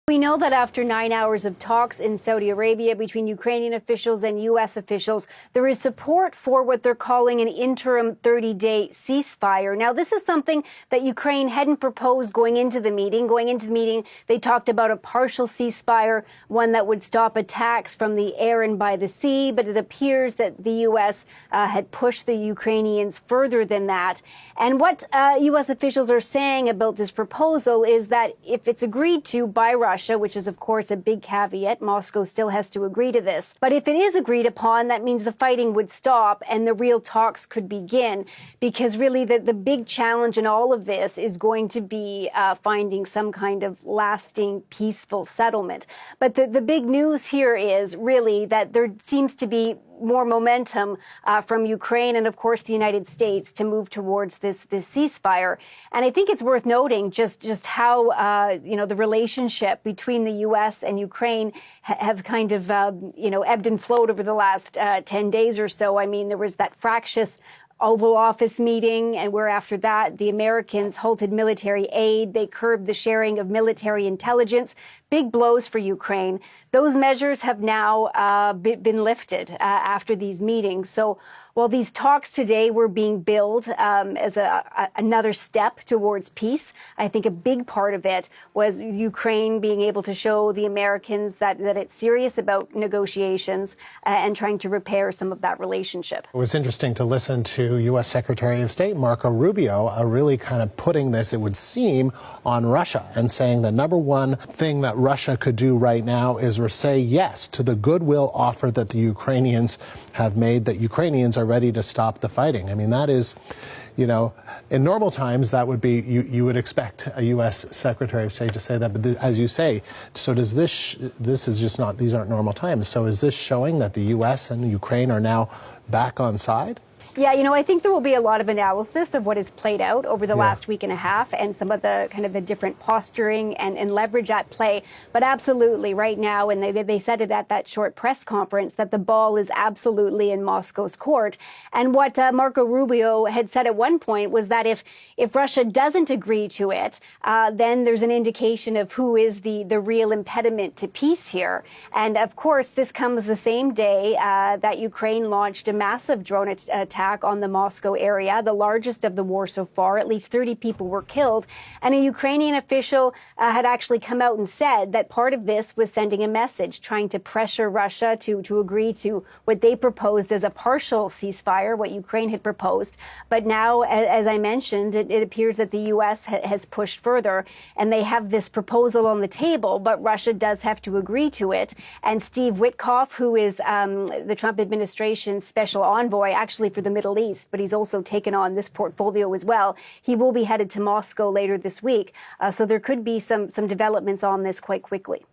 We know that after 9 hours of talks in Saudi Arabia between Ukrainian officials and U.S. officials, there is support for what they're calling an interim 30-day ceasefire. Now, this is something that Ukraine hadn't proposed going into the meeting. Going into the meeting, they talked about a partial ceasefire, one that would stop attacks from the air and by the sea. But it appears that the U.S. Had pushed the Ukrainians further than that. And what U.S. officials are saying about this proposal is that if it's agreed to by Russia, which is, of course, a big caveat. Moscow still has to agree to this. But if it is agreed upon, that means the fighting would stop and the real talks could begin, because really the big challenge in all of this is going to be finding some kind of lasting, peaceful settlement. But the big news here is really that there seems to be more momentum from Ukraine and, of course, the United States to move towards this ceasefire. And I think it's worth noting just how, the relationship between the U.S. and Ukraine have kind of, ebbed and flowed over the last 10 days or so. I mean, there was that fractious Oval Office meeting, and where after that the Americans halted military aid. They curbed the sharing of military intelligence. Big blows for Ukraine. Those measures have now been lifted after these meetings. So while these talks today were being billed as another step towards peace, I think a big part of it was Ukraine being able to show the Americans that it's serious about negotiations and trying to repair some of that relationship. It was interesting to listen to U.S. Secretary of State Marco Rubio really kind of putting this, it would seem, on Russia and saying the number one thing that Russia could do right now is say yes to the goodwill offer that the Ukrainians have made, that Ukrainians are ready to stop the fighting. I mean, that is, in normal times, that would be, you would expect a U.S. Secretary of State to say that. But as you say, so does this is just not, these aren't normal times. So is this showing that the U.S. and Ukraine are now back on side? Yeah, I think there will be a lot of analysis of what has played out over the last week and a half and some of the kind of the different posturing and leverage at play. But absolutely right now, and they said it at that short press conference, that the ball is absolutely in Moscow's court. And what Marco Rubio had said at one point was that if Russia doesn't agree to it, then there's an indication of who is the real impediment to peace here. And of course, this comes the same day that Ukraine launched a massive drone attack on the Moscow area, the largest of the war so far. At least 30 people were killed. And a Ukrainian official had actually come out and said that part of this was sending a message, trying to pressure Russia to agree to what they proposed as a partial ceasefire, what Ukraine had proposed. But now, as I mentioned, it appears that the U.S. has pushed further, and they have this proposal on the table, but Russia does have to agree to it. And Steve Witkoff, who is the Trump administration's special envoy, actually for the Middle East, but he's also taken on this portfolio as well. He will be headed to Moscow later this week. So there could be some developments on this quite quickly.